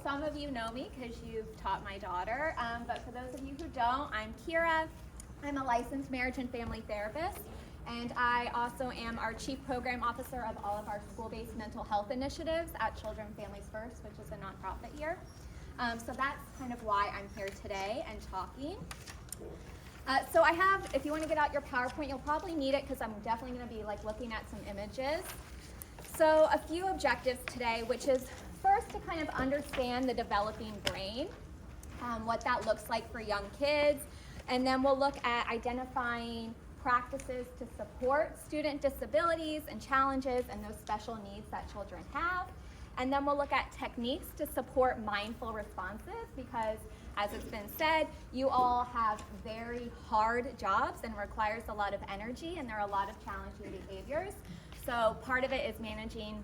some of you know me because you've taught my daughter, but for those of you who don't, I'm Kira. I'm a licensed marriage and family therapist, and I also am our Chief Program Officer of all of our school-based mental health initiatives at Children Families First, which is a nonprofit here. So that's kind of why I'm here today and talking. So I have, if you want to get out your PowerPoint, you'll probably need it because I'm definitely going to be looking at some images. So a few objectives today, which is first to kind of understand the developing brain, what that looks like for young kids, and then we'll look at identifying practices to support student disabilities and challenges and those special needs that children have. And then we'll look at techniques to support mindful responses because, as it's been said, you all have very hard jobs and requires a lot of energy, and there are a lot of challenging behaviors. So part of it is managing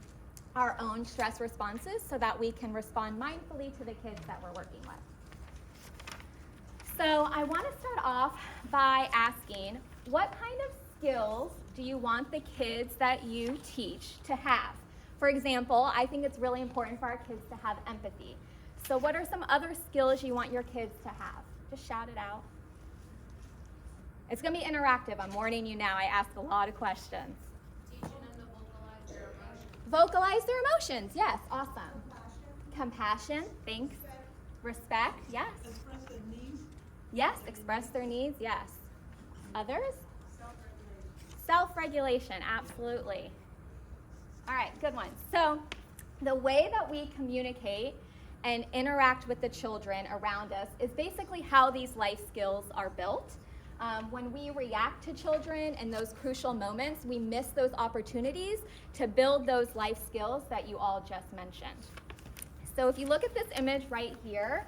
our own stress responses so that we can respond mindfully to the kids that we're working with. So I want to start off by asking, what kind of skills do you want the kids that you teach to have? For example, I think it's really important for our kids to have empathy. So what are some other skills you want your kids to have? Just shout it out. It's going to be interactive. I'm warning you now. I ask a lot of questions. Teaching them to vocalize their emotions. Vocalize their emotions. Yes, awesome. Compassion. Thanks. Respect. Yes. Express their needs. Yes, express their needs. Yes. Others? Self-regulation. Self-regulation. Absolutely. All right, good one. So the way that we communicate and interact with the children around us is basically how these life skills are built. When we react to children in those crucial moments, we miss those opportunities to build those life skills that you all just mentioned. So if you look at this image right here,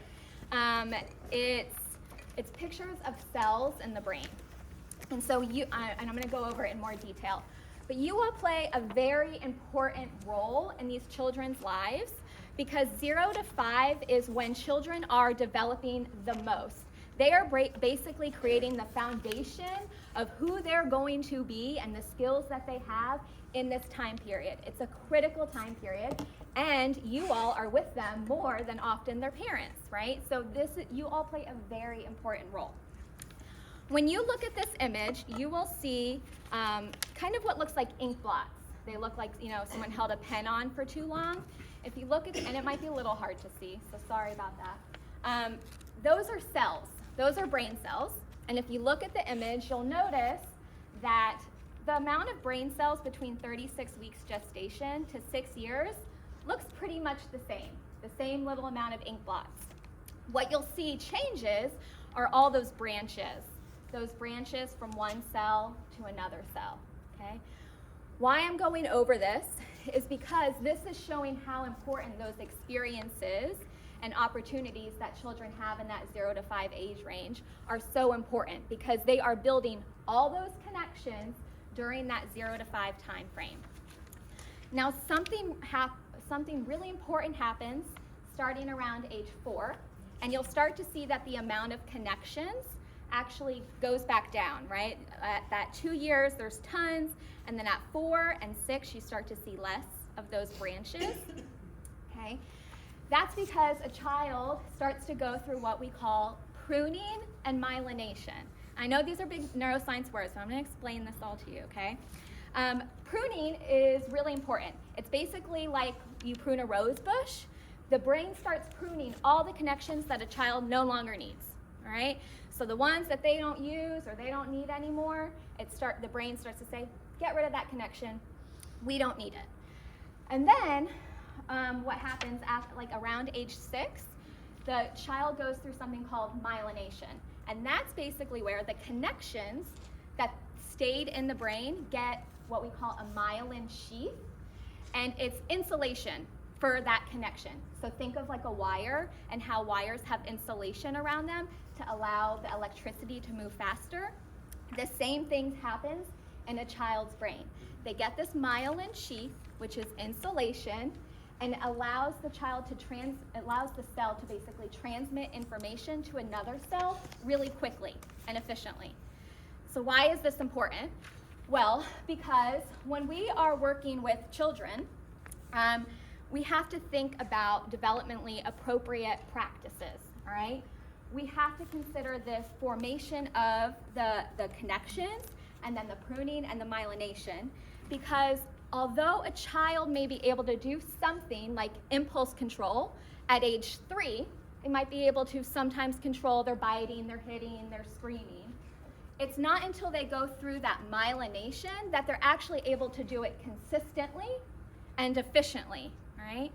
it's pictures of cells in the brain. And so and I'm going to go over it in more detail. But you will play a very important role in these children's lives because 0 to 5 is when children are developing the most. They are basically creating the foundation of who they're going to be and the skills that they have in this time period. It's a critical time period, and you all are with them more than often their parents, right? So you all play a very important role. When you look at this image, you will see kind of what looks like ink blots. They look like, someone held a pen on for too long. If you look at, and it might be a little hard to see, so sorry about that. Those are cells. Those are brain cells. And if you look at the image, you'll notice that the amount of brain cells between 36 weeks gestation to 6 years looks pretty much the same little amount of ink blots. What you'll see changes are all those branches from one cell to another cell, okay? Why I'm going over this is because this is showing how important those experiences and opportunities that children have in that 0 to 5 age range are so important because they are building all those connections during that 0 to 5 time frame. Now, something really important happens starting around age 4, and you'll start to see that the amount of connections actually goes back down, right? At that 2 years, there's tons, and then at 4 and 6, you start to see less of those branches, okay? That's because a child starts to go through what we call pruning and myelination. I know these are big neuroscience words, so I'm going to explain this all to you, okay? Pruning is really important. It's basically like you prune a rose bush. The brain starts pruning all the connections that a child no longer needs, all right? So the ones that they don't use or they don't need anymore, the brain starts to say, get rid of that connection. We don't need it. And then what happens after, around age 6, the child goes through something called myelination. And that's basically where the connections that stayed in the brain get what we call a myelin sheath, and it's insulation for that connection. So think of like a wire and how wires have insulation around them to allow the electricity to move faster. The same thing happens in a child's brain. They get this myelin sheath, which is insulation, and allows the cell to basically transmit information to another cell really quickly and efficiently. So why is this important? Well, because when we are working with children, we have to think about developmentally appropriate practices, all right? We have to consider the formation of the connections and then the pruning and the myelination, because although a child may be able to do something like impulse control at age 3, they might be able to sometimes control their biting, their hitting, their screaming. It's not until they go through that myelination that they're actually able to do it consistently and efficiently, right?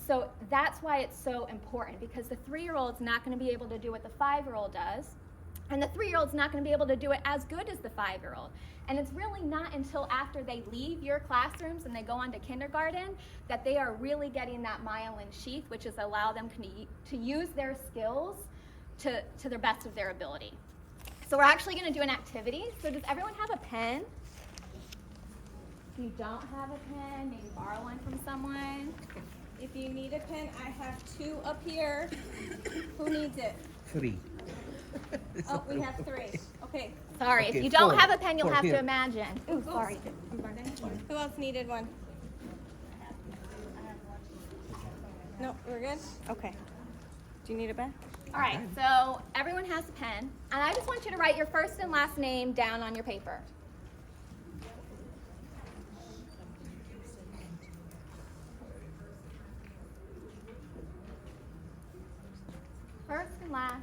So that's why it's so important, because the 3-year-old's not going to be able to do what the 5-year-old does, and the 3-year-old's not going to be able to do it as good as the 5-year-old. And it's really not until after they leave your classrooms and they go on to kindergarten that they are really getting that myelin sheath, which is allow them to use their skills to the best of their ability. So we're actually going to do an activity. So does everyone have a pen? If you don't have a pen, maybe borrow one from someone. If you need a pen, I have 2 up here. Who needs it? 3. Oh, we have 3. Okay. Sorry, Okay, if you don't 4. have a pen, you'll 4 have to here. imagine. Ooh, sorry. Who else needed one? No, we're good? Okay. Do you need a pen? All right, so everyone has a pen, and I just want you to write your first and last name down on your paper. First and last.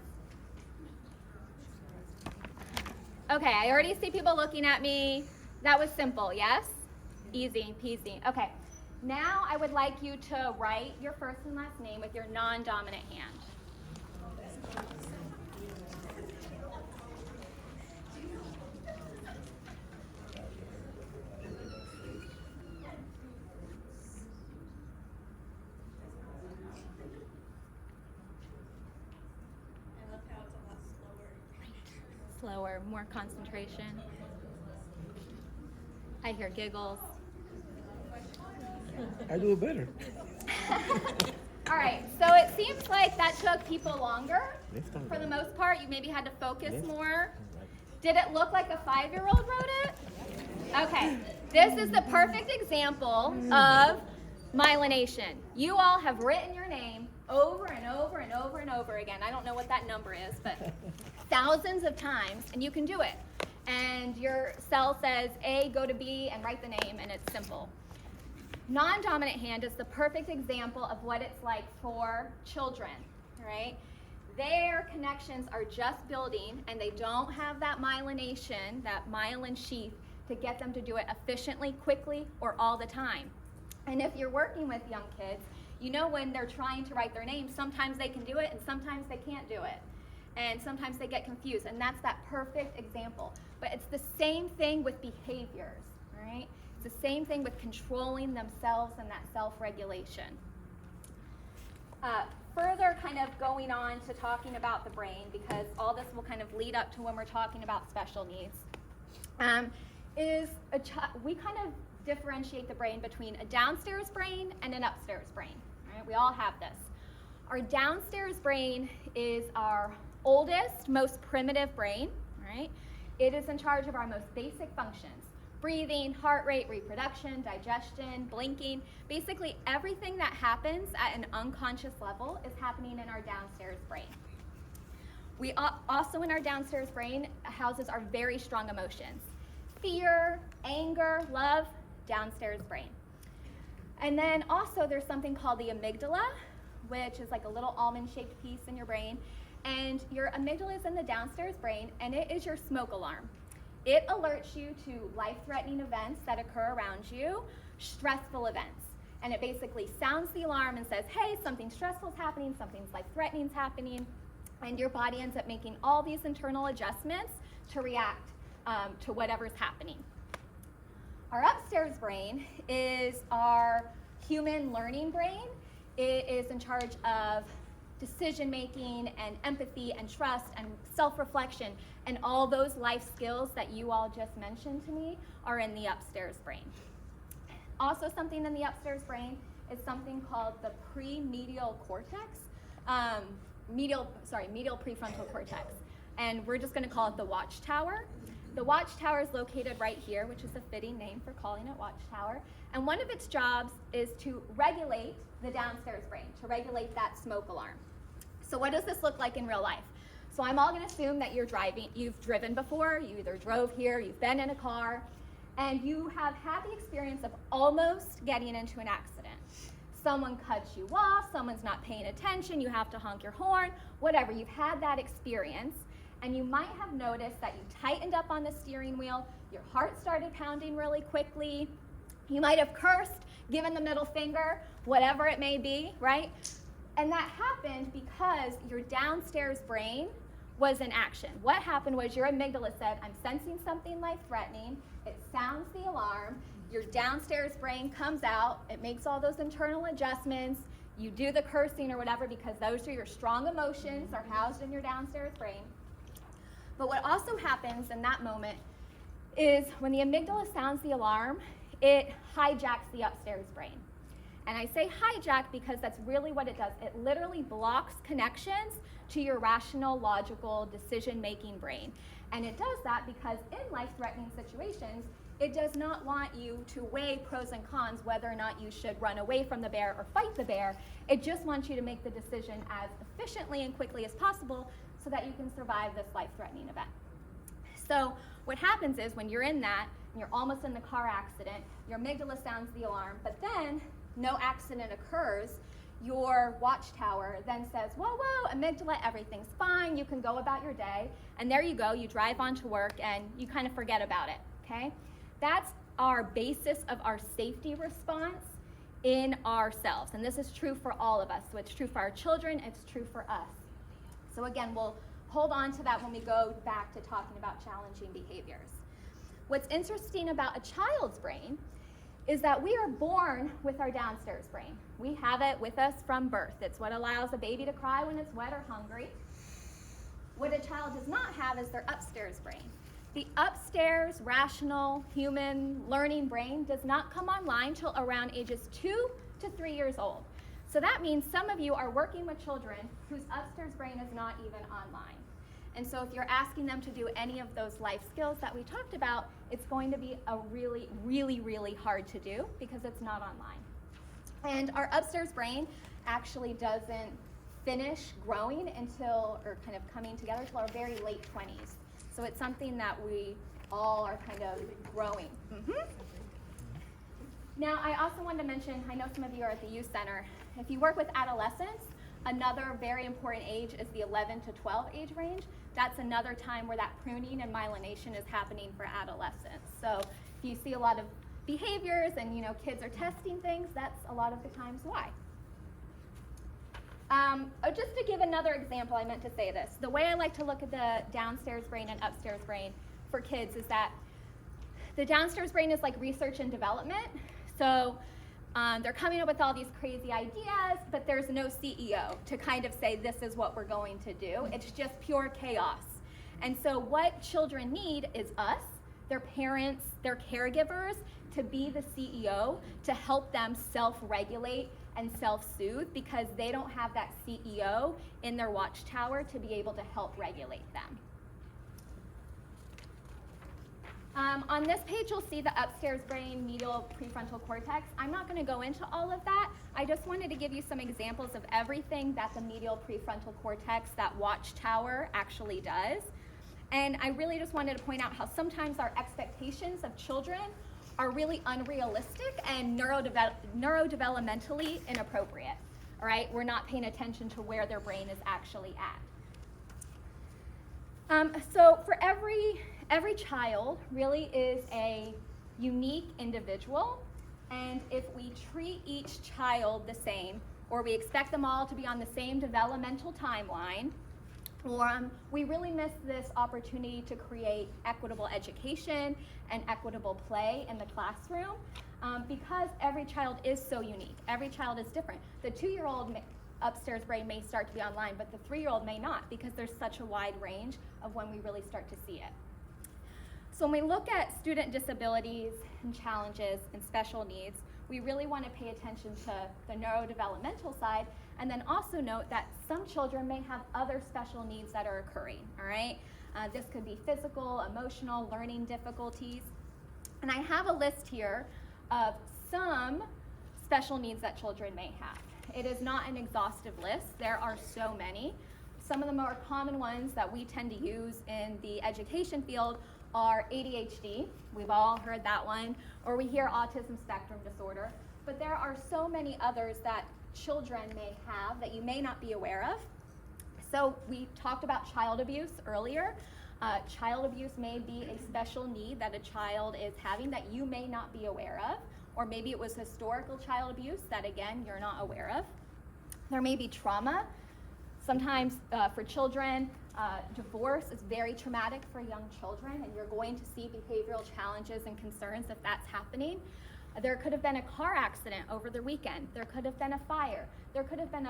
Okay, I already see people looking at me. That was simple, yes? Easy peasy. Okay, now I would like you to write your first and last name with your non-dominant hand. Slower, more concentration. I hear giggles. I do it better. All right, so it seems like that took people longer. Next time. For the most part, you maybe had to focus Yes. more. Did it look like a 5-year-old wrote it? Okay, this is the perfect example of myelination. You all have written your name over and over and over and over again. I don't know what that number is, but thousands of times, and you can do it. And your cell says A, go to B, and write the name, and it's simple. Non-dominant hand is the perfect example of what it's like for children, right? Their connections are just building, and they don't have that myelination, that myelin sheath, to get them to do it efficiently, quickly, or all the time. And if you're working with young kids, you know when they're trying to write their name, sometimes they can do it, and sometimes they can't do it. And sometimes they get confused, and that's that perfect example. But it's the same thing with behaviors, right? It's the same thing with controlling themselves and that self-regulation. Further kind of going on to talking about the brain, because all this will kind of lead up to when we're talking about special needs, we kind of differentiate the brain between a downstairs brain and an upstairs brain, right? We all have this. Our downstairs brain is our oldest, most primitive brain, right? It is in charge of our most basic functions: breathing, heart rate, reproduction, digestion, blinking. Basically everything that happens at an unconscious level is happening in our downstairs brain. We also in our downstairs brain houses our very strong emotions: fear, anger, love, downstairs brain. And then also there's something called the amygdala, which is like a little almond-shaped piece in your brain. And your amygdala is in the downstairs brain, and it is your smoke alarm. It alerts you to life-threatening events that occur around you, stressful events. And it basically sounds the alarm and says, hey, something stressful is happening, something's life-threatening is happening, and your body ends up making all these internal adjustments to react to whatever's happening. Our upstairs brain is our human learning brain. It is in charge of decision-making and empathy and trust and self-reflection, and all those life skills that you all just mentioned to me are in the upstairs brain. Also something in the upstairs brain is something called the pre-medial cortex, medial prefrontal cortex, and we're just going to call it the watchtower. The Watchtower is located right here, which is a fitting name for calling it Watchtower. And one of its jobs is to regulate the downstairs brain, to regulate that smoke alarm. So what does this look like in real life? So I'm all going to assume that you've driven before, you either drove here, you've been in a car, and you have had the experience of almost getting into an accident. Someone cuts you off, someone's not paying attention, you have to honk your horn, whatever. You've had that experience, and you might have noticed that you tightened up on the steering wheel, your heart started pounding really quickly, you might have cursed, given the middle finger, whatever it may be, right? And that happened because your downstairs brain was in action. What happened was your amygdala said, I'm sensing something life-threatening, it sounds the alarm, your downstairs brain comes out, it makes all those internal adjustments, you do the cursing or whatever because those are your strong emotions are housed in your downstairs brain. But what also happens in that moment is when the amygdala sounds the alarm, it hijacks the upstairs brain. And I say hijack because that's really what it does. It literally blocks connections to your rational, logical, decision-making brain. And it does that because in life-threatening situations, it does not want you to weigh pros and cons whether or not you should run away from the bear or fight the bear. It just wants you to make the decision as efficiently and quickly as possible so that you can survive this life-threatening event. So what happens is when you're in that, and you're almost in the car accident, your amygdala sounds the alarm, but then no accident occurs, your watchtower then says, whoa, whoa, amygdala, everything's fine, you can go about your day, and there you go, you drive on to work and you kind of forget about it, okay? That's our basis of our safety response in ourselves, and this is true for all of us. So it's true for our children, it's true for us. So again, we'll hold on to that when we go back to talking about challenging behaviors. What's interesting about a child's brain is that we are born with our downstairs brain. We have it with us from birth. It's what allows a baby to cry when it's wet or hungry. What a child does not have is their upstairs brain. The upstairs, rational, human, learning brain does not come online till around ages 2 to 3 years old. So that means some of you are working with children whose upstairs brain is not even online. And so if you're asking them to do any of those life skills that we talked about, it's going to be a really, really, really hard to do because it's not online. And our upstairs brain actually doesn't finish growing until, or kind of coming together until our very late 20s. So it's something that we all are kind of growing. Now, I also wanted to mention, I know some of you are at the youth center. If you work with adolescents, another very important age is the 11 to 12 age range. That's another time where that pruning and myelination is happening for adolescents. So if you see a lot of behaviors and kids are testing things, that's a lot of the times why. Just to give another example, I meant to say this. The way I like to look at the downstairs brain and upstairs brain for kids is that the downstairs brain is like research and development. So they're coming up with all these crazy ideas, but there's no CEO to kind of say this is what we're going to do. It's just pure chaos. And so what children need is us, their parents, their caregivers, to be the CEO to help them self-regulate and self-soothe because they don't have that CEO in their watchtower to be able to help regulate them. On this page, you'll see the upstairs brain, medial prefrontal cortex. I'm not going to go into all of that. I just wanted to give you some examples of everything that the medial prefrontal cortex, that watchtower, actually does. And I really just wanted to point out how sometimes our expectations of children are really unrealistic and neurodevelopmentally inappropriate. All right, we're not paying attention to where their brain is actually at. So for every child really is a unique individual, and if we treat each child the same, or we expect them all to be on the same developmental timeline, we really miss this opportunity to create equitable education and equitable play in the classroom because every child is so unique. Every child is different. The 2-year-old upstairs brain may start to be online, but the 3-year-old may not because there's such a wide range of when we really start to see it. So when we look at student disabilities and challenges and special needs, we really want to pay attention to the neurodevelopmental side, and then also note that some children may have other special needs that are occurring, all right? This could be physical, emotional, learning difficulties. And I have a list here of some special needs that children may have. It is not an exhaustive list. There are so many. Some of the more common ones that we tend to use in the education field are ADHD. We've all heard that one. Or we hear autism spectrum disorder. But there are so many others that children may have that you may not be aware of. So we talked about child abuse earlier. Child abuse may be a special need that a child is having that you may not be aware of, or maybe it was historical child abuse that, again, you're not aware of. There may be trauma. Sometimes for children, divorce is very traumatic for young children, and you're going to see behavioral challenges and concerns if that's happening. There could have been a car accident over the weekend. There could have been a fire. There could have been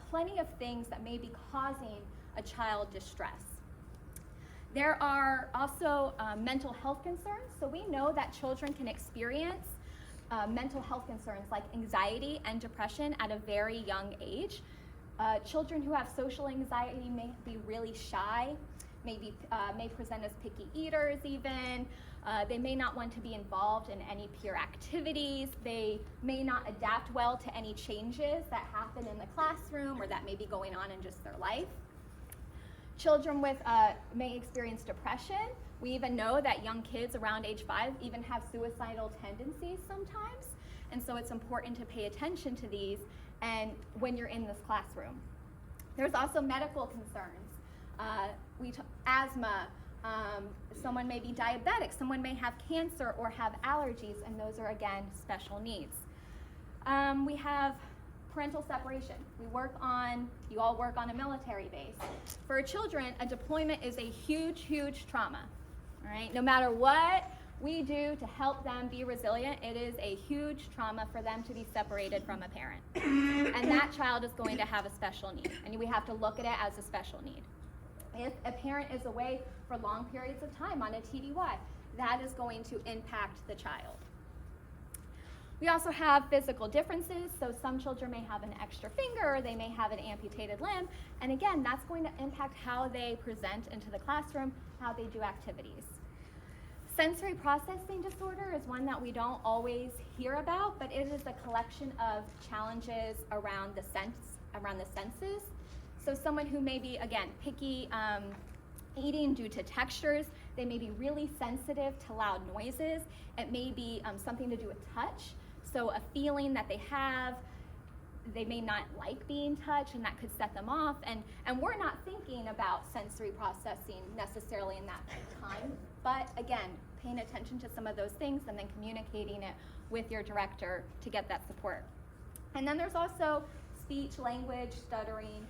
plenty of things that may be causing a child distress. There are also mental health concerns. So we know that children can experience mental health concerns like anxiety and depression at a very young age. Children who have social anxiety may be really shy, may present as picky eaters even. They may not want to be involved in any peer activities. They may not adapt well to any changes that happen in the classroom or that may be going on in just their life. Children may experience depression. We even know that young kids around age 5 even have suicidal tendencies sometimes. And so it's important to pay attention to these and when you're in this classroom. There's also medical concerns. Asthma, someone may be diabetic, someone may have cancer or have allergies, and those are, again, special needs. We have parental separation. You all work on a military base. For children, a deployment is a huge, huge trauma, all right? No matter what we do to help them be resilient, it is a huge trauma for them to be separated from a parent. And that child is going to have a special need, and we have to look at it as a special need. If a parent is away for long periods of time on a TDY, that is going to impact the child. We also have physical differences, so some children may have an extra finger, or they may have an amputated limb, and again, that's going to impact how they present into the classroom, how they do activities. Sensory processing disorder is one that we don't always hear about, but it is a collection of challenges around the senses. So someone who may be, again, picky eating due to textures, they may be really sensitive to loud noises. It may be something to do with touch. So a feeling that they have, they may not like being touched, and that could set them off. And we're not thinking about sensory processing necessarily in that time. But again, paying attention to some of those things and then communicating it with your director to get that support. And then there's also speech, language, stuttering.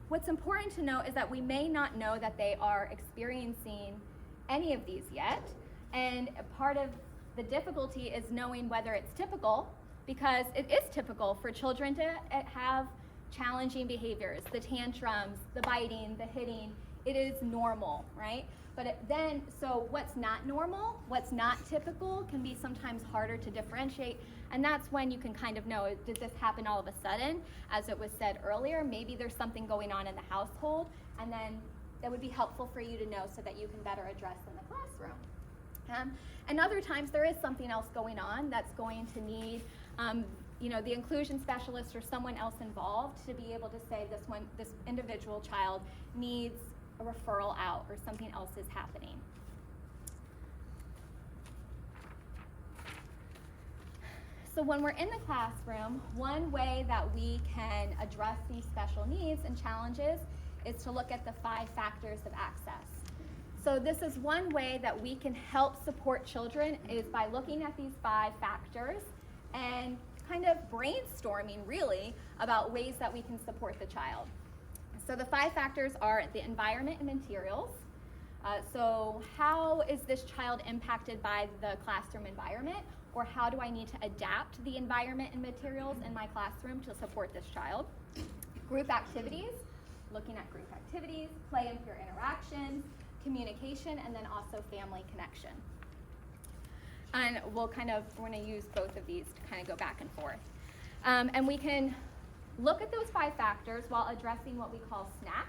What's important to note is that we may not know that they are experiencing any of these yet. And part of the difficulty is knowing whether it's typical, because it is typical for children to have challenging behaviors, the tantrums, the biting, the hitting. It is normal, right? But so what's not normal, what's not typical can be sometimes harder to differentiate. And that's when you can kind of know, did this happen all of a sudden? As it was said earlier, maybe there's something going on in the household, and then that would be helpful for you to know so that you can better address in the classroom. And other times there is something else going on that's going to need the inclusion specialist or someone else involved to be able to say this individual child needs a referral out or something else is happening. So when we're in the classroom, one way that we can address these special needs and challenges is to look at the 5 factors of access. So this is one way that we can help support children, is by looking at these 5 factors and kind of brainstorming really about ways that we can support the child. So the 5 factors are the environment and materials. So how is this child impacted by the classroom environment, or how do I need to adapt the environment and materials in my classroom to support this child? Group activities, looking at group activities, play and peer interactions, communication, and then also family connection. And we're going to use both of these to kind of go back and forth. And we can look at those 5 factors while addressing what we call SNAP.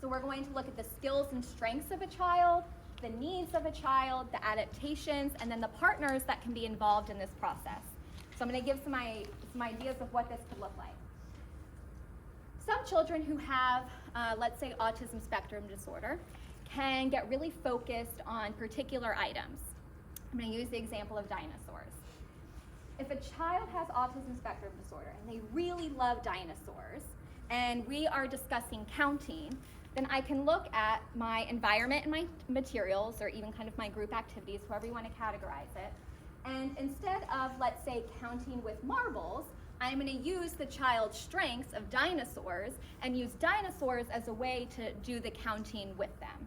So we're going to look at the skills and strengths of a child, the needs of a child, the adaptations, and then the partners that can be involved in this process. So I'm going to give some ideas of what this could look like. Some children who have, let's say, autism spectrum disorder can get really focused on particular items. I'm going to use the example of dinosaurs. If a child has autism spectrum disorder and they really love dinosaurs, and we are discussing counting, then I can look at my environment and my materials, or even kind of my group activities, however you want to categorize it. And instead of, let's say, counting with marbles, I'm going to use the child's strengths of dinosaurs and use dinosaurs as a way to do the counting with them,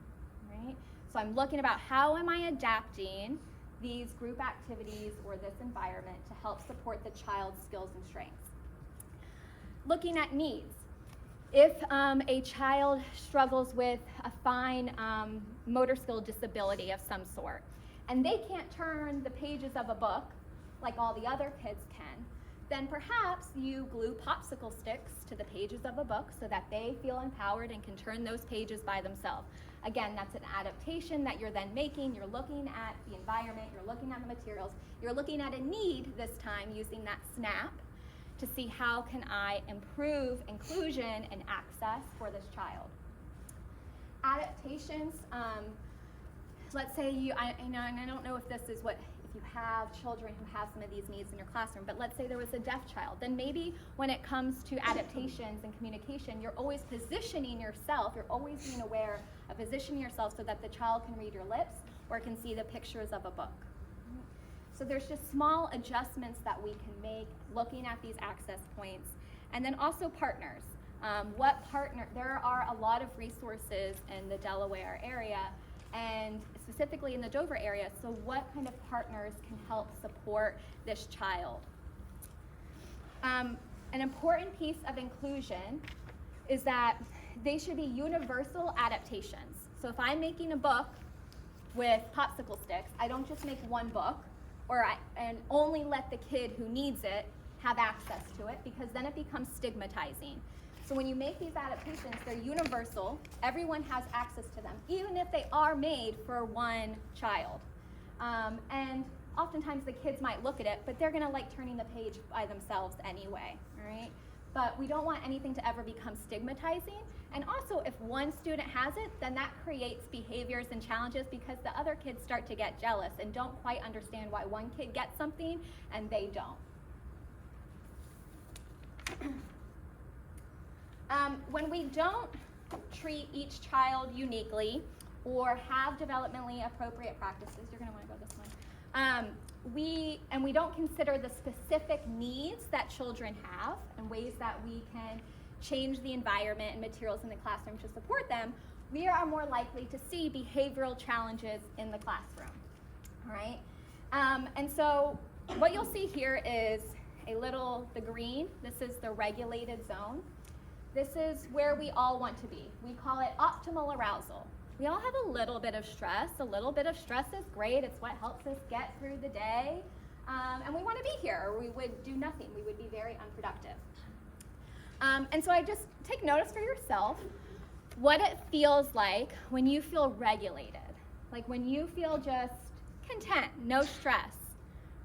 right? So I'm looking about how am I adapting these group activities or this environment to help support the child's skills and strengths. Looking at needs. If a child struggles with a fine motor skill disability of some sort, and they can't turn the pages of a book like all the other kids can, then perhaps you glue popsicle sticks to the pages of a book so that they feel empowered and can turn those pages by themselves. Again, that's an adaptation that you're then making. You're looking at the environment, you're looking at the materials, you're looking at a need this time using that SNAP to see how can I improve inclusion and access for this child. Adaptations, let's say I don't know if this is if you have children who have some of these needs in your classroom, but let's say there was a deaf child, then maybe when it comes to adaptations and communication, you're always positioning yourself, you're always being aware of positioning yourself so that the child can read your lips or can see the pictures of a book. So there's just small adjustments that we can make looking at these access points. And then also partners. There are a lot of resources in the Delaware area and specifically in the Dover area, so what kind of partners can help support this child? An important piece of inclusion is that they should be universal adaptations. So if I'm making a book with popsicle sticks, I don't just make one book and only let the kid who needs it have access to it, because then it becomes stigmatizing. So when you make these adaptations, they're universal. Everyone has access to them, even if they are made for one child. And oftentimes the kids might look at it, but they're gonna like turning the page by themselves anyway, all right? But we don't want anything to ever become stigmatizing. And also, if one student has it, then that creates behaviors and challenges because the other kids start to get jealous and don't quite understand why one kid gets something and they don't. When we don't treat each child uniquely or have developmentally appropriate practices, you're going to want to go this one, we don't consider the specific needs that children have and ways that we can change the environment and materials in the classroom to support them, we are more likely to see behavioral challenges in the classroom, all right? And so what you'll see here is the green, this is the regulated zone. This is where we all want to be. We call it optimal arousal. We all have a little bit of stress. A little bit of stress is great. It's what helps us get through the day. And we want to be here, or we would do nothing. We would be very unproductive. And so I just take notice for yourself what it feels like when you feel regulated. Like when you feel just content, no stress,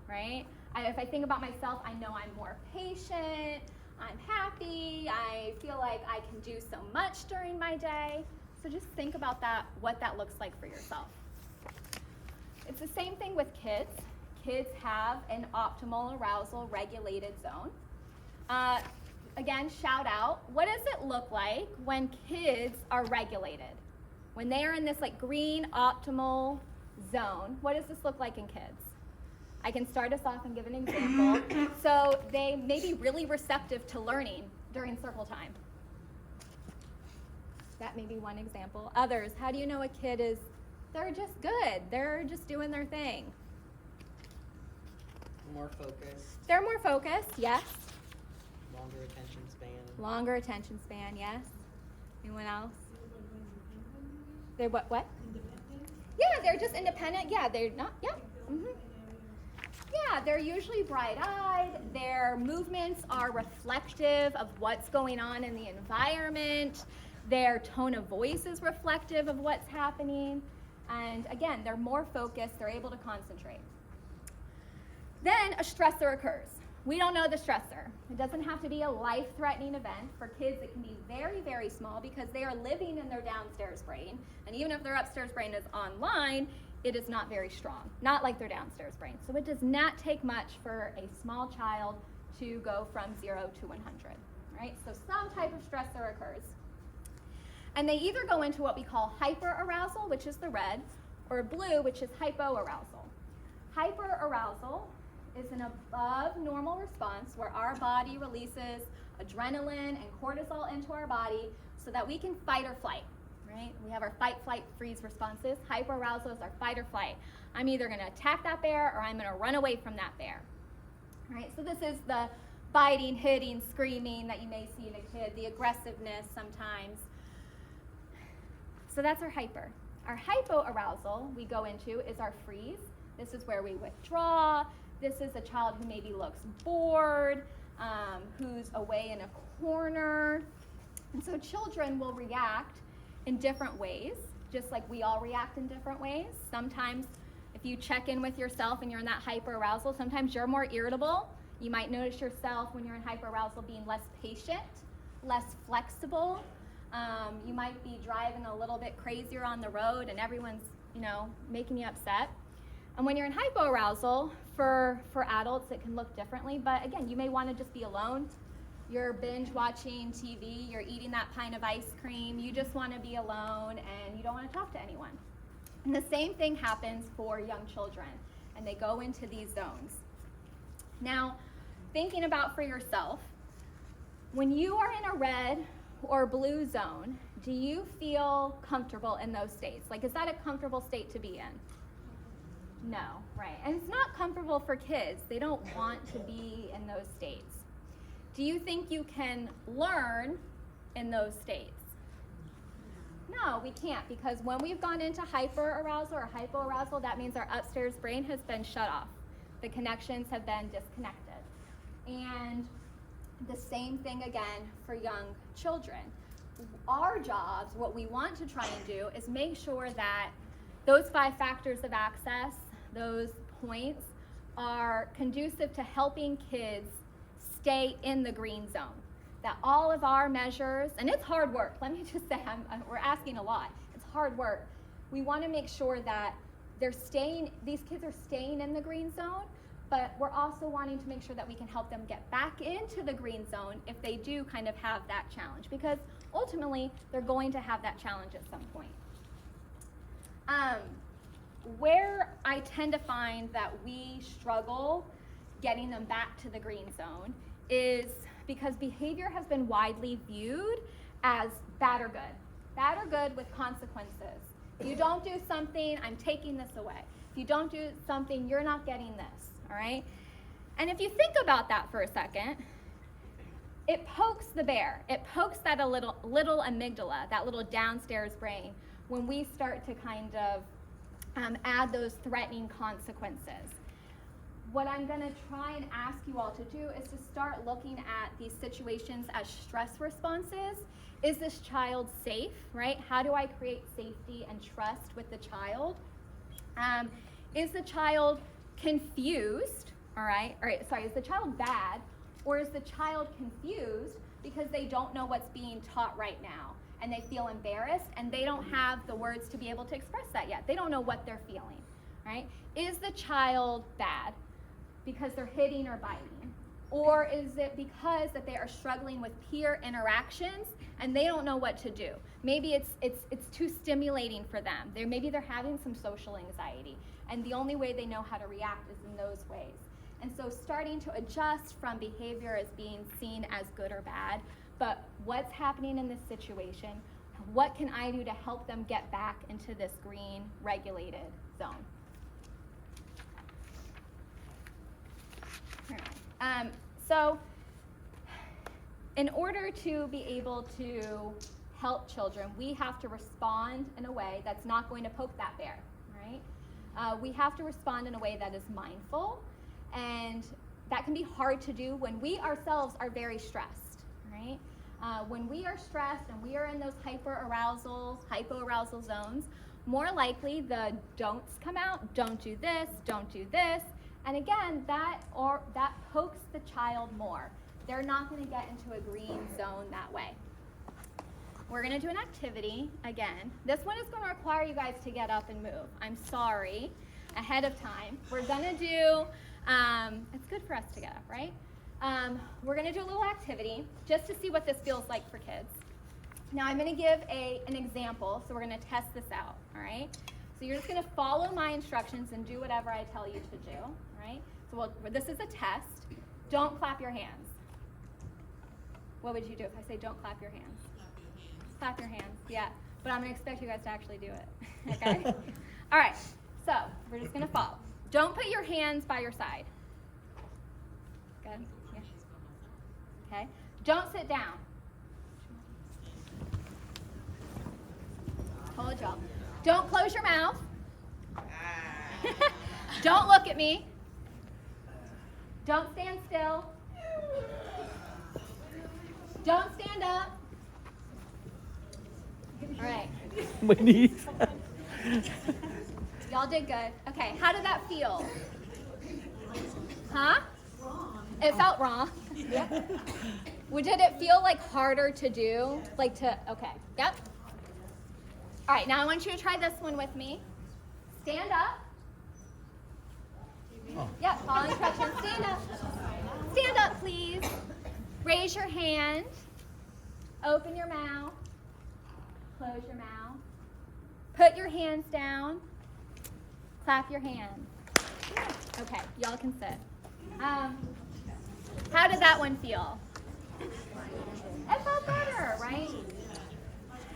right? If I think about myself, I know I'm more patient, I'm happy, I feel like I can do so much during my day. So just think about that, what that looks like for yourself. It's the same thing with kids. Kids have an optimal arousal regulated zone. Again, shout out, what does it look like when kids are regulated? When they are in this like green optimal zone, what does this look like in kids? I can start us off and give an example. So they may be really receptive to learning during circle time. That may be one example. Others, how do you know a kid is, they're just good, they're just doing their thing? More focused. They're more focused, yes. Longer attention span. Longer attention span, yes. Anyone else? They're what? Independent. Yeah, they're just independent. Yeah, they're not, yeah. Yeah, they're usually bright-eyed. Their movements are reflective of what's going on in the environment. Their tone of voice is reflective of what's happening. And again, they're more focused. They're able to concentrate. Then a stressor occurs. We don't know the stressor. It doesn't have to be a life-threatening event. For kids, it can be very, very small because they are living in their downstairs brain. And even if their upstairs brain is online, it is not very strong, not like their downstairs brain. So it does not take much for a small child to go from 0 to 100, right? So some type of stressor occurs. And they either go into what we call hyperarousal, which is the red, or blue, which is hypoarousal. Hyperarousal is an above normal response where our body releases adrenaline and cortisol into our body so that we can fight or flight, right? We have our fight, flight, freeze responses. Hyperarousal is our fight or flight. I'm either going to attack that bear or I'm going to run away from that bear, right? So this is the biting, hitting, screaming that you may see in a kid, the aggressiveness sometimes. So that's our hyper. Our hypoarousal we go into is our freeze. This is where we withdraw. This is a child who maybe looks bored, who's away in a corner. And so children will react in different ways, just like we all react in different ways. Sometimes if you check in with yourself and you're in that hyperarousal, sometimes you're more irritable. You might notice yourself when you're in hyperarousal being less patient, less flexible. You might be driving a little bit crazier on the road and everyone's, making you upset. And when you're in hypoarousal, for adults, it can look differently. But again, you may want to just be alone. You're binge watching TV, you're eating that pint of ice cream, you just want to be alone and you don't want to talk to anyone. And the same thing happens for young children, and they go into these zones. Now, thinking about for yourself, when you are in a red or blue zone, do you feel comfortable in those states? Like, is that a comfortable state to be in? No, right. And it's not comfortable for kids. They don't want to be in those states. Do you think you can learn in those states? No, we can't, because when we've gone into hyperarousal or hypoarousal, that means our upstairs brain has been shut off. The connections have been disconnected. And the same thing again for young children. Our jobs, what we want to try and do is make sure that those 5 factors of access, those points, are conducive to helping kids stay in the green zone. That all of our measures, and it's hard work, let me just say, we're asking a lot. It's hard work. We want to make sure that these kids are staying in the green zone, but we're also wanting to make sure that we can help them get back into the green zone if they do kind of have that challenge, because ultimately they're going to have that challenge at some point. Where I tend to find that we struggle getting them back to the green zone is because behavior has been widely viewed as bad or good. Bad or good with consequences. If you don't do something, I'm taking this away. If you don't do something, you're not getting this, all right? And if you think about that for a second, it pokes the bear. It pokes that a little amygdala, that little downstairs brain, when we start to kind of add those threatening consequences. What I'm going to try and ask you all to do is to start looking at these situations as stress responses. Is this child safe, right? How do I create safety and trust with the child? Is the child confused, is the child bad, or is the child confused because they don't know what's being taught right now and they feel embarrassed and they don't have the words to be able to express that yet? They don't know what they're feeling, right? Is the child bad because they're hitting or biting? Or is it because that they are struggling with peer interactions and they don't know what to do? Maybe it's too stimulating for them. Maybe they're having some social anxiety, and the only way they know how to react is in those ways. And so starting to adjust from behavior as being seen as good or bad, but what's happening in this situation? What can I do to help them get back into this green regulated zone? So in order to be able to help children, we have to respond in a way that's not going to poke that bear, right? We have to respond in a way that is mindful And that can be hard to do when we ourselves are very stressed, right? When we are stressed and we are in those hypoarousal zones, more likely the don'ts come out. Don't do this, don't do this. And again, that pokes the child more. They're not going to get into a green zone that way. We're going to do an activity again. This one is going to require you guys to get up and move. I'm sorry ahead of time. We're going to do, it's good for us to get up, right? We're going to do a little activity just to see what this feels like for kids. Now I'm going to give an example, so we're going to test this out, all right? So you're just going to follow my instructions and do whatever I tell you to do, all right? So this is a test. Don't clap your hands. What would you do if I say don't clap your hands? Clap your hands, yeah. But I'm going to expect you guys to actually do it, okay? All right, so we're just going to follow. Don't put your hands by your side. Good, yeah. Okay, don't sit down. Hold y'all. Don't close your mouth. Don't look at me. Don't stand still. Don't stand up. All right. My knees. Y'all did good. Okay, how did that feel? Huh? It felt wrong. Yeah. Did it feel like harder to do? Okay, yep. All right, now I want you to try this one with me. Stand up. Oh. Yep, follow instructions. Stand up. Stand up, please. Raise your hand. Open your mouth. Close your mouth. Put your hands down. Clap your hands. Okay, y'all can sit. How did that one feel? It felt better, right?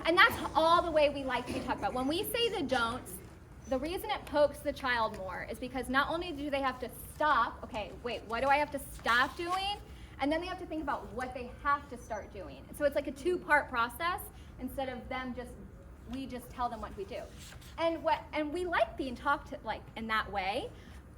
And that's all the way we like to talk about. When we say the don'ts, the reason it pokes the child more is because not only do they have to stop, okay, wait, what do I have to stop doing? And then they have to think about what they have to start doing. So it's like a two-part process instead of we just tell them what we do. And we like being talked to like in that way,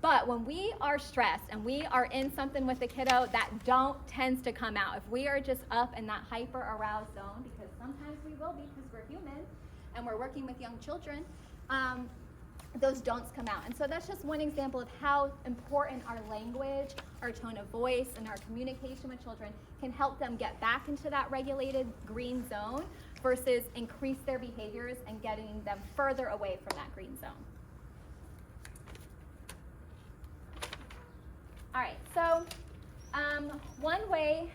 but when we are stressed and we are in something with the kiddo, that don't tends to come out. If we are just up in that hyper-aroused zone, because sometimes we will be because we're human and we're working with young children, those don'ts come out. And so that's just one example of how important our language, our tone of voice, and our communication with children can help them get back into that regulated green zone versus increase their behaviors and getting them further away from that green zone. All right, so one way,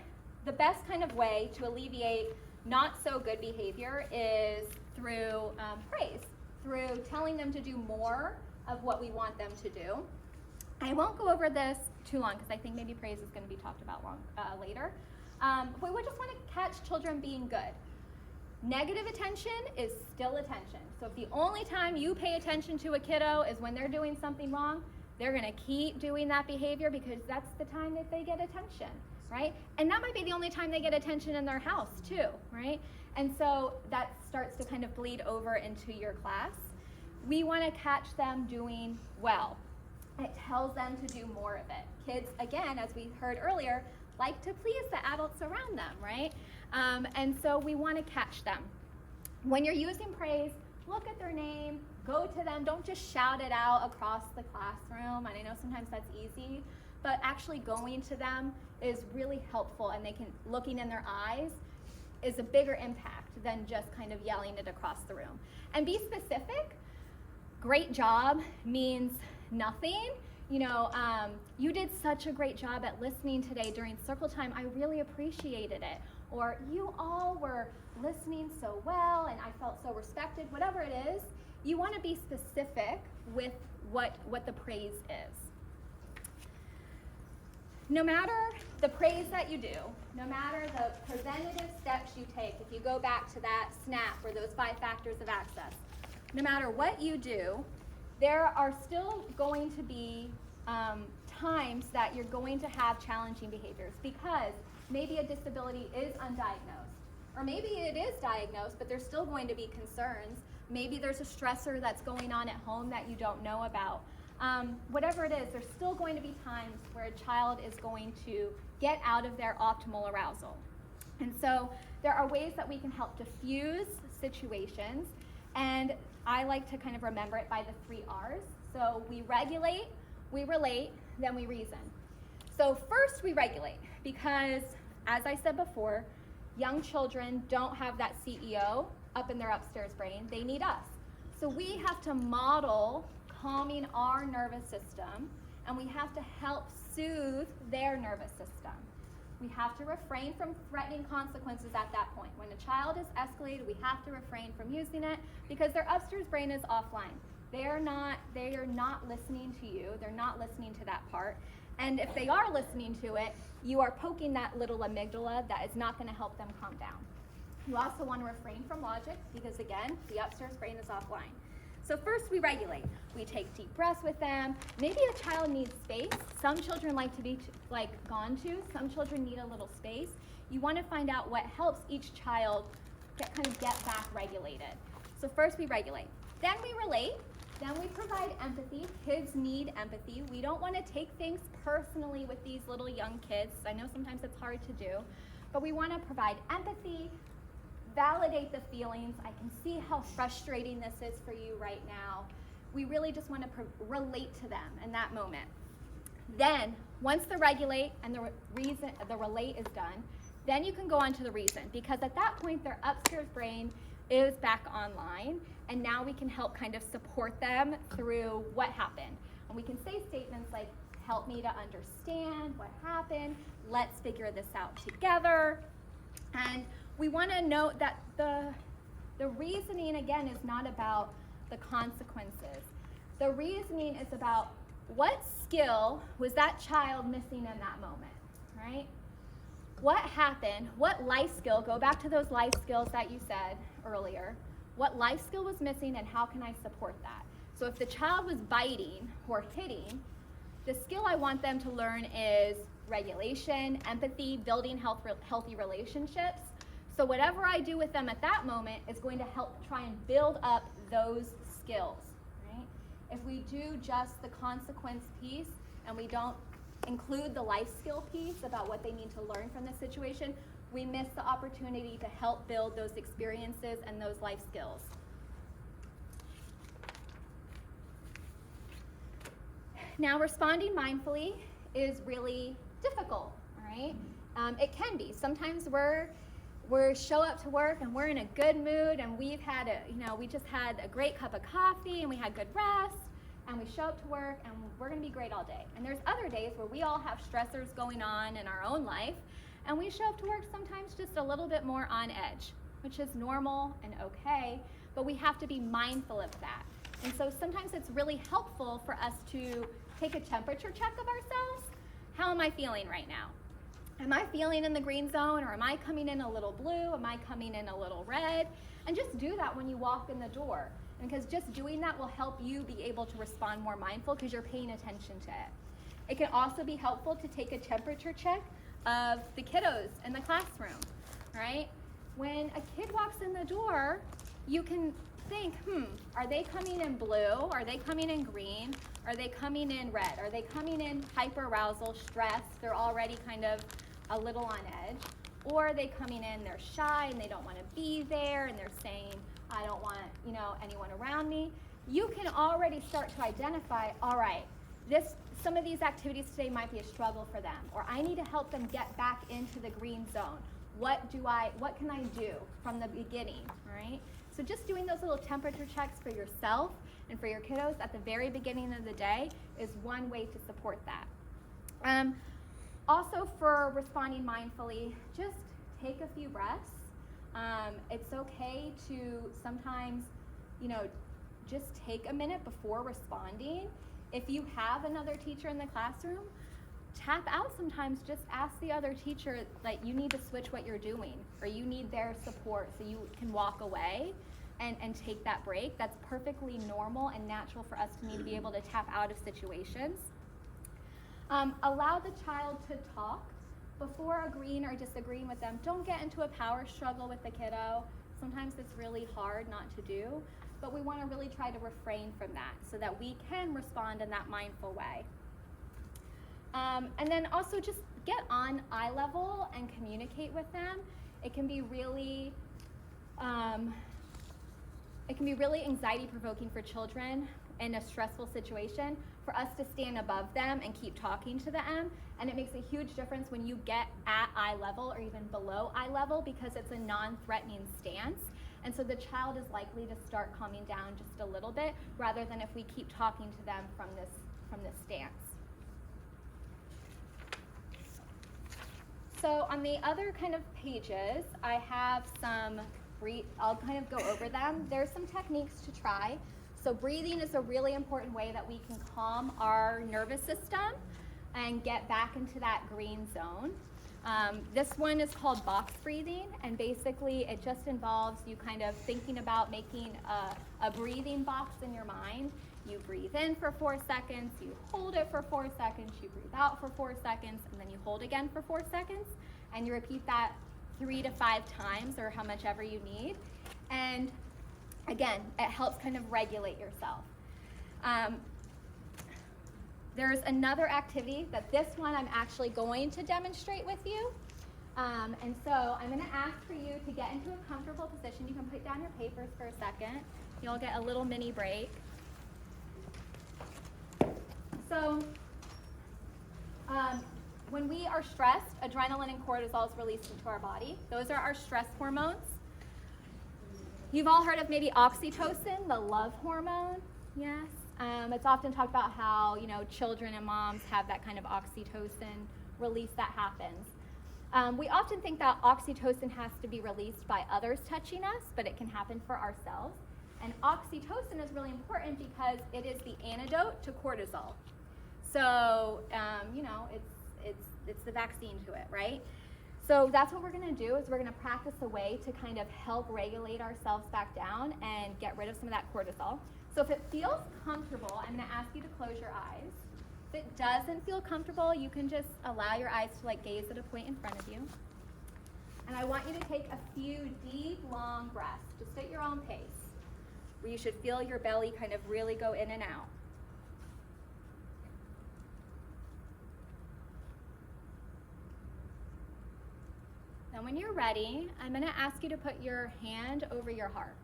the best kind of way to alleviate not so good behavior is through praise, through telling them to do more of what we want them to do. I won't go over this too long because I think maybe praise is going to be talked about later. But we just want to catch children being good. Negative attention is still attention. So if the only time you pay attention to a kiddo is when they're doing something wrong, they're going to keep doing that behavior because that's the time that they get attention, right? And that might be the only time they get attention in their house too, right? And so that starts to kind of bleed over into your class. We want to catch them doing well. It tells them to do more of it. Kids, again, as we heard earlier, like to please the adults around them, right? And so we want to catch them. When you're using praise, look at their name, go to them. Don't just shout it out across the classroom. And I know sometimes that's easy, but actually going to them is really helpful, and looking in their eyes is a bigger impact than just kind of yelling it across the room. And be specific. Great job means nothing. You did such a great job at listening today during circle time. I really appreciated it. Or you all were listening so well and I felt so respected. Whatever it is, you want to be specific with what the praise is. No matter the praise that you do, no matter the preventative steps you take, if you go back to that SNAP or those 5 factors of access, no matter what you do, there are still going to be times that you're going to have challenging behaviors because maybe a disability is undiagnosed, or maybe it is diagnosed, but there's still going to be concerns. Maybe there's a stressor that's going on at home that you don't know about. Whatever it is, there's still going to be times where a child is going to get out of their optimal arousal. And so there are ways that we can help diffuse situations, and I like to kind of remember it by the 3 R's. So we regulate, we relate, then we reason. So first we regulate, because as I said before, young children don't have that CEO up in their upstairs brain. They need us. So we have to model calming our nervous system, and we have to help soothe their nervous system. We have to refrain from threatening consequences at that point. When a child is escalated, we have to refrain from using it because their upstairs brain is offline. They are not listening to you. They're not listening to that part. And if they are listening to it, you are poking that little amygdala that is not going to help them calm down. You also want to refrain from logic because, again, the upstairs brain is offline. So first we regulate. We take deep breaths with them. Maybe a child needs space. Some children like to be gone to. Some children need a little space. You want to find out what helps each child get back regulated. So first we regulate. Then we relate. Then we provide empathy. Kids need empathy. We don't want to take things personally with these little young kids. I know sometimes it's hard to do, but we want to provide empathy, validate the feelings. I can see how frustrating this is for you right now. We really just want to relate to them in that moment. Then, once the regulate and the relate is done, then you can go on to the reason, because at that point their upstairs brain is back online, and now we can help kind of support them through what happened. And we can say statements like, help me to understand what happened, let's figure this out together. And we want to note that the reasoning, again, is not about the consequences. The reasoning is about what skill was that child missing in that moment, right? What happened? What life skill, go back to those life skills that you said earlier, what life skill was missing and how can I support that? So if the child was biting or hitting, the skill I want them to learn is regulation, empathy, building healthy relationships. So whatever I do with them at that moment is going to help try and build up those skills, right? If we do just the consequence piece and we don't include the life skill piece about what they need to learn from the situation, we miss the opportunity to help build those experiences and those life skills. Now, responding mindfully is really difficult, right? It can be. Sometimes we show up to work and we're in a good mood and we just had a great cup of coffee and we had good rest, and we show up to work and we're going to be great all day. And there's other days where we all have stressors going on in our own life, and we show up to work sometimes just a little bit more on edge, which is normal and okay, but we have to be mindful of that. And so sometimes it's really helpful for us to take a temperature check of ourselves. How am I feeling right now? Am I feeling in the green zone, or am I coming in a little blue? Am I coming in a little red? And just do that when you walk in the door, because just doing that will help you be able to respond more mindful because you're paying attention to it. It can also be helpful to take a temperature check of the kiddos in the classroom, right? When a kid walks in the door, you can think, are they coming in blue? Are they coming in green? Are they coming in red? Are they coming in hyperarousal, stress? They're already kind of a little on edge. Or are they coming in, they're shy and they don't want to be there and they're saying, I don't want, anyone around me. You can already start to identify, all right, some of these activities today might be a struggle for them, or I need to help them get back into the green zone. What can I do from the beginning, right? So just doing those little temperature checks for yourself and for your kiddos at the very beginning of the day is one way to support that. Also, for responding mindfully, just take a few breaths. It's okay to sometimes, just take a minute before responding. If you have another teacher in the classroom, tap out sometimes. Just ask the other teacher that you need to switch what you're doing, or you need their support so you can walk away and take that break. That's perfectly normal and natural for us to need to be able to tap out of situations. Allow the child to talk before agreeing or disagreeing with them. Don't get into a power struggle with the kiddo. Sometimes it's really hard not to do. but we want to really try to refrain from that so that we can respond in that mindful way. And then also just get on eye level and communicate with them. It can be really anxiety provoking for children in a stressful situation for us to stand above them and keep talking to them. And it makes a huge difference when you get at eye level or even below eye level, because it's a non-threatening stance. And so the child is likely to start calming down just a little bit, rather than if we keep talking to them from this stance. So on the other kind of pages, I have I'll kind of go over them. There's some techniques to try. So breathing is a really important way that we can calm our nervous system and get back into that green zone. This one is called box breathing, and basically it just involves you kind of thinking about making a breathing box in your mind. You breathe in for 4 seconds, you hold it for 4 seconds, you breathe out for 4 seconds, and then you hold again for 4 seconds, and you repeat that 3 to 5 times, or how much ever you need. And again, it helps kind of regulate yourself. There's another activity that this one I'm actually going to demonstrate with you. And so I'm going to ask for you to get into a comfortable position. You can put down your papers for a second. You'll get a little mini break. So when we are stressed, adrenaline and cortisol is released into our body. Those are our stress hormones. You've all heard of maybe oxytocin, the love hormone. Yes. It's often talked about how, children and moms have that kind of oxytocin release that happens. We often think that oxytocin has to be released by others touching us, but it can happen for ourselves. And oxytocin is really important because it is the antidote to cortisol. So, it's the vaccine to it, right? So that's what we're going to do, is we're going to practice a way to kind of help regulate ourselves back down and get rid of some of that cortisol. So if it feels comfortable, I'm going to ask you to close your eyes. If it doesn't feel comfortable, you can just allow your eyes to gaze at a point in front of you. And I want you to take a few deep, long breaths, just at your own pace, where you should feel your belly kind of really go in and out. Now when you're ready, I'm going to ask you to put your hand over your heart.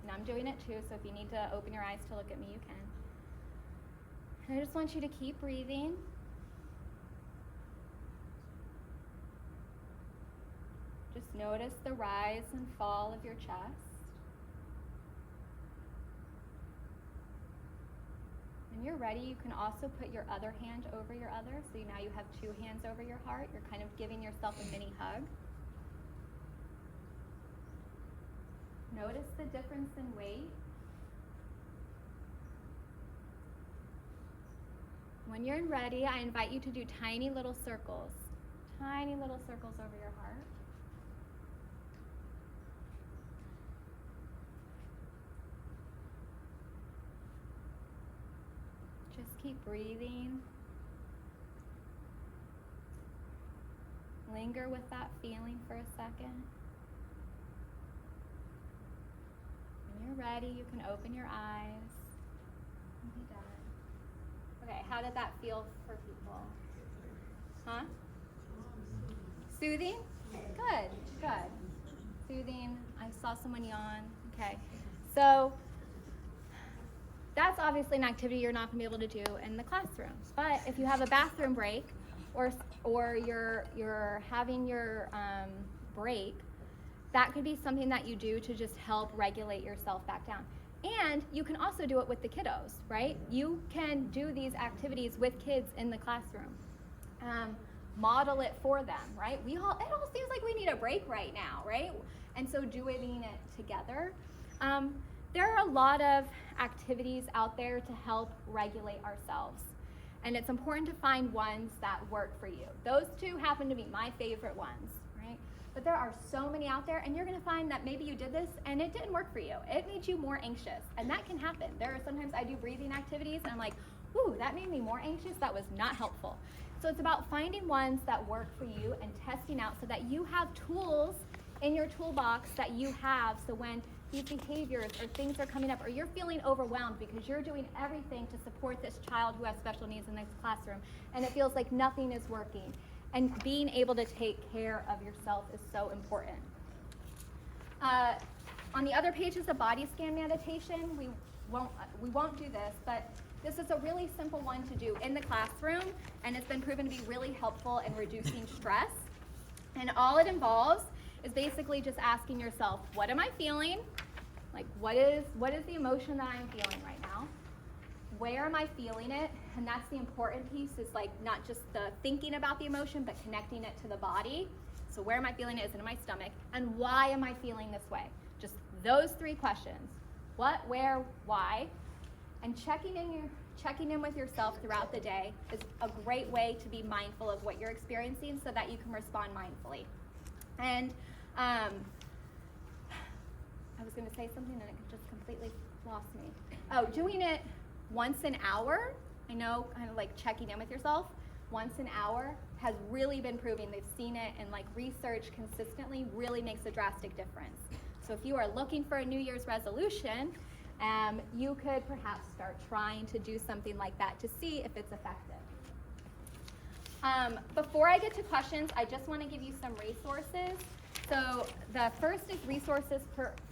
And I'm doing it too, so if you need to open your eyes to look at me, you can. And I just want you to keep breathing. Just notice the rise and fall of your chest. When you're ready, you can also put your other hand over your other, so now you have 2 hands over your heart. You're kind of giving yourself a mini hug. Notice the difference in weight. When you're ready, I invite you to do tiny little circles over your heart. Just keep breathing. Linger with that feeling for a second. When you're ready, you can open your eyes and be done. Okay, how did that feel for people? Huh? Soothing? Good. Soothing. I saw someone yawn. Okay. So that's obviously an activity you're not going to be able to do in the classroom. But if you have a bathroom break, or you're having your break, that could be something that you do to just help regulate yourself back down. And you can also do it with the kiddos, right? You can do these activities with kids in the classroom. Model it for them, right? It all seems like we need a break right now, right? And so doing it together. There are a lot of activities out there to help regulate ourselves. And it's important to find ones that work for you. Those 2 happen to be my favorite ones, right? But there are so many out there, and you're going to find that maybe you did this and it didn't work for you. It made you more anxious, and that can happen. There are sometimes I do breathing activities, and I'm like, ooh, that made me more anxious. That was not helpful. So it's about finding ones that work for you and testing out so that you have tools in your toolbox that you have, so when these behaviors or things are coming up, or you're feeling overwhelmed because you're doing everything to support this child who has special needs in this classroom, and it feels like nothing is working, and being able to take care of yourself is so important. On the other page is the body scan meditation. We won't do this, but this is a really simple one to do in the classroom, and it's been proven to be really helpful in reducing stress. And all it involves is basically just asking yourself, what am I feeling? Like, what is the emotion that I'm feeling right now? Where am I feeling it? And that's the important piece, is like not just the thinking about the emotion, but connecting it to the body. So where am I feeling it? Is it in my stomach? And why am I feeling this way? Just those 3 questions. What, where, why? And checking in with yourself throughout the day is a great way to be mindful of what you're experiencing so that you can respond mindfully. And I was going to say something and it just completely lost me. Oh, doing it once an hour, I know, kind of like checking in with yourself, once an hour has really been proving. They've seen it in like research consistently, really makes a drastic difference. So if you are looking for a New Year's resolution, you could perhaps start trying to do something like that to see if it's effective. Before I get to questions, I just want to give you some resources. So the first is resources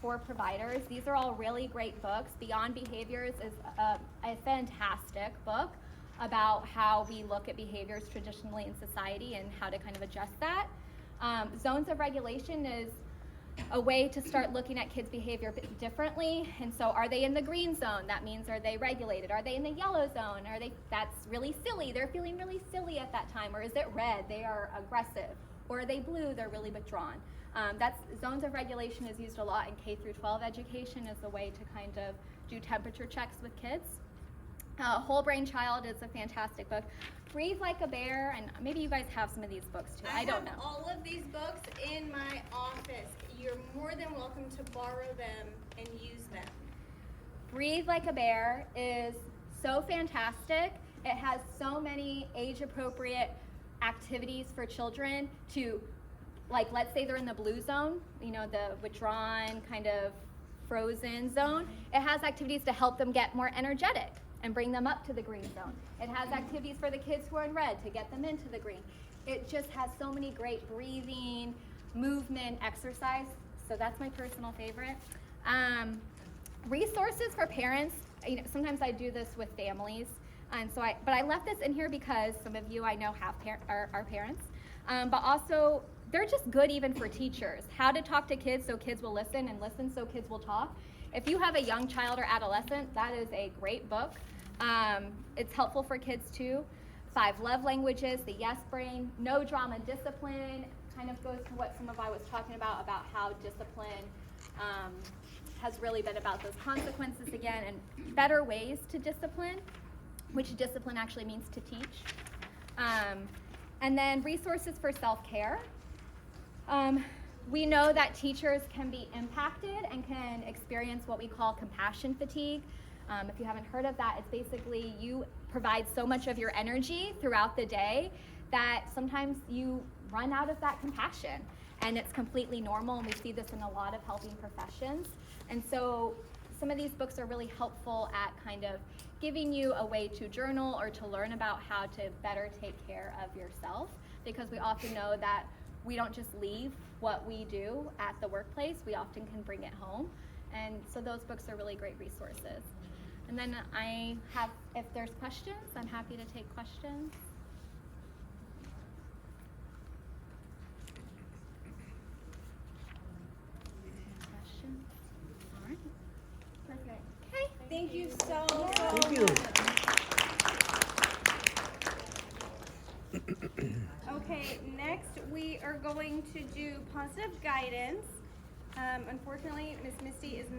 for providers. These are all really great books. Beyond Behaviors is a fantastic book about how we look at behaviors traditionally in society and how to kind of adjust that. Zones of Regulation is a way to start looking at kids' behavior differently. And so are they in the green zone? That means, are they regulated? Are they in the yellow zone? That's really silly. They're feeling really silly at that time. Or is it red? They are aggressive. Or are they blue? They're really withdrawn. That's Zones of Regulation is used a lot in K through 12 education as a way to kind of do temperature checks with kids. Whole Brain Child is a fantastic book. Breathe Like a Bear, and maybe you guys have some of these books too. I don't know. have all of these books in my office. You're more than welcome to borrow them and use them. Breathe Like a Bear is so fantastic. It has so many age-appropriate activities for children to, like, let's say they're in the blue zone, you know, the withdrawn, kind of frozen zone. It has activities to help them get more energetic and bring them up to the green zone. It has activities for the kids who are in red to get them into the green. It just has so many great breathing, movement, exercise. So that's my personal favorite. Resources for parents. You know, sometimes I do this with families, and so but I left this in here because some of you I know have are parents, but also they're just good even for teachers. How to talk to kids so kids will listen, and listen so kids will talk. If you have a young child or adolescent, that is a great book. It's helpful for kids too. 5 Love Languages, The Yes Brain, No Drama Discipline, kind of goes to what some of I was talking about how discipline has really been about those consequences again, and better ways to discipline, which discipline actually means to teach. And then resources for self-care. We know that teachers can be impacted and can experience what we call compassion fatigue. If you haven't heard of that, it's basically you provide so much of your energy throughout the day that sometimes you run out of that compassion, and it's completely normal, and we see this in a lot of helping professions. And so some of these books are really helpful at kind of giving you a way to journal or to learn about how to better take care of yourself, because we often know that we don't just leave what we do at the workplace, we often can bring it home. And so those books are really great resources. And then I have, if there's questions, I'm happy to take questions. Questions? All right. Perfect. Okay. Thank you so Thank you. Okay, next we are going to do positive guidance. Unfortunately, Miss Misty is